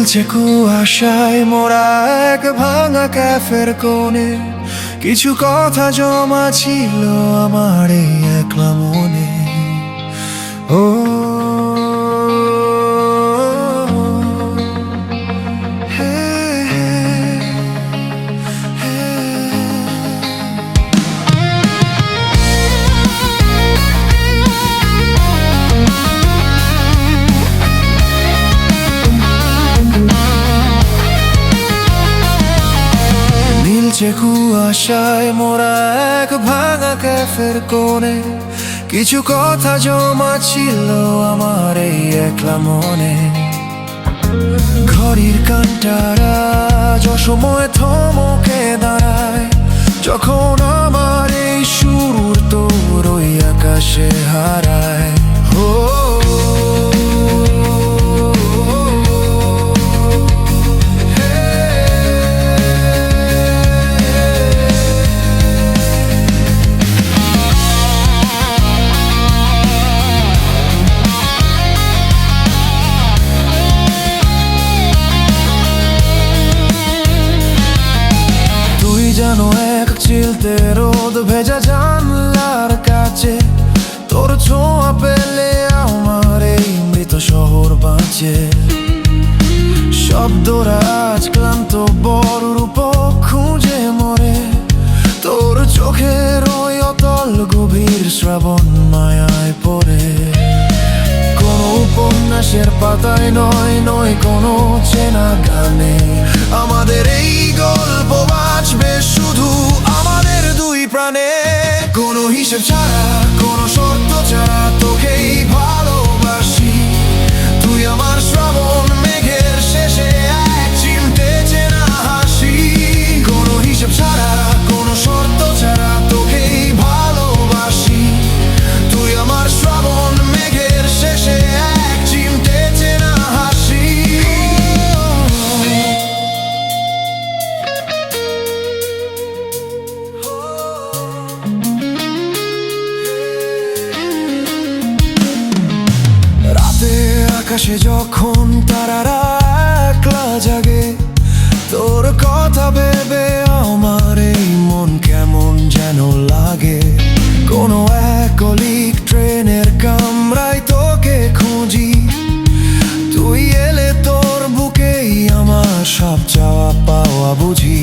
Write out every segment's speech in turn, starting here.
নীলচে কুয়াশায় মোরা এক ভাঙা ক্যাফের কোণে, কিছু কথা জমা ছিল আমার এই একলা মনে। ও নীলচে কুয়াশায় মোরা এক ভাঙা ক্যাফের কোণে, কিছু কথা জমা ছিল আমার এই একলা মনে। ঘড়ির কাঁটারা যসময় থমকে দাঁড়ায়, যখন আমার এই সুর তোর ওই আকাশে হারায়। ও যেন এক চিলতে রোদ ভেজা জানলার কাছে, তোর ছোঁয়া পেলে আমার এই মৃত শহর বাঁচে। শব্দরা আজ ক্লান্ত বড় রূপক খুঁজে মরে, তোর চোখের ওই অতল গভীর শ্রাবণ মায়ায় পড়ে। কোনো উপন্যাসের পাতায় নয়, নয় কোনো চেনা গানে, আমাদের এই গল্প বাঁচবে শুধু আমাদের দুই প্রাণে। কোনো হিসেব ছাড়া, কোনো শর্ত ছাড়া তোকেই ভালোবাসি। তুই আমার শ্রাবণ মেঘের শেষে এক চিমটে চেনা হাসি। কোনো হিসেব ছাড়া, কোনো শর্ত ছাড়া তোকেই ভালোবাসি। তুই আমার শ্রাবণ মেঘের শেষে এক চিমটে চেনা হাসি। রাতে আকাশে যখন তারারা একলা জাগে, তোর কথা ভেবে আমার এই মন কেমন যেন লাগে। কোনো এক অলিক ট্রেনের কামরায় তোকে খুঁজি, তুই এলে তোর বুকেই আমার সব চাওয়া পাওয়া বুঝি।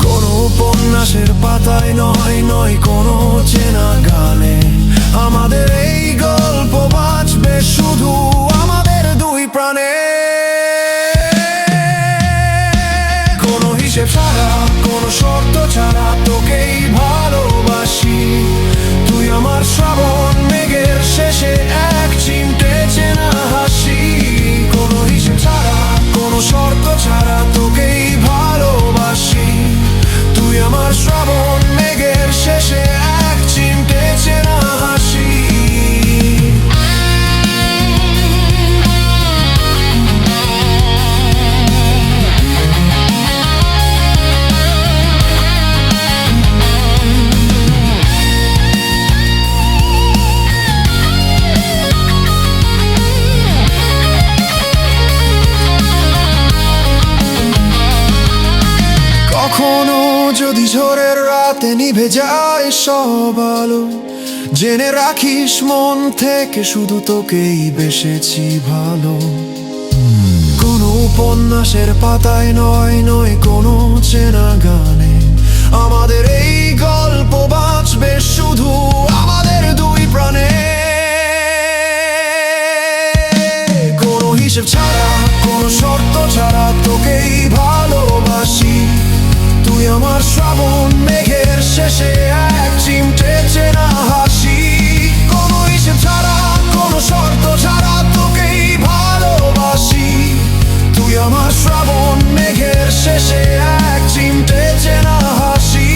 কোনো উপন্যাসের পাতায় নয়, নয় কোনো চেনা গানে, আমাদের এই গল্প বাঁচবে শুধু আমাদের দুই প্রাণে। কোনো হিসেব ছাড়া, কোনো শর্ত ছাড়া তোকেই ভালোবাসি। তুই আমার শ্রাবণ মেঘের শেষে এক চিমটে চেনা হাসি। কোনো হিসেব ছাড়া, কোনো শর্ত ছাড়া তোকেই ভালোবাসি। তুই আমার শ্রাবণ মেঘের শেষে এক চিমটে চেনা হাসি। কখনো যদি ঝড়ের রাতে নিভে যায় সব আলো, জেনে রাখিস মন থেকে শুধু তোকেই বেসেছি ভালো। কোনো উপন্যাসের পাতায় নয়, নয় কোনো চেনা গানে, আমাদের এই গল্প বাঁচবে শুধু আমাদের দুই প্রাণে। কোনো হিসেব ছাড়া, কোনো শর্ত ছাড়া তোকেই ভালোবাসি। তুই আমার শ্রাবণ মেঘের শেষে এক চিমটে চেনা হাসি। কোনো হিসেব ছাড়া, কোনো শর্ত ছাড়া তোকেই ভালোবাসি। তুই আমার শ্রাবণ মেঘের শেষে এক চিমটে চেনা হাসি।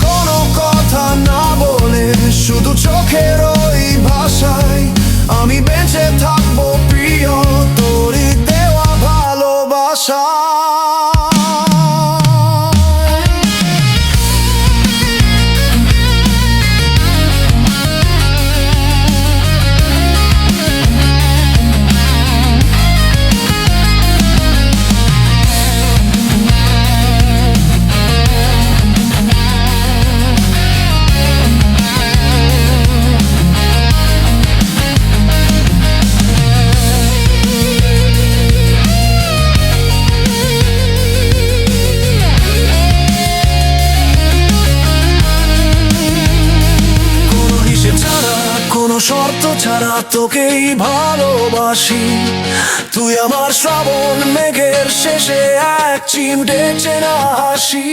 কোনো কথা না বলে শুধু চোখের ওই ভাষায় আমি বেঁচে থাকবো প্রিয়, তোরই দেওয়া ভালোবাসা। শর্ত ছাড়া তোকেই ভালোবাসি। তুই আমার শ্রাবণ মেঘের শেষে এক চিমটে চেনা হাসি।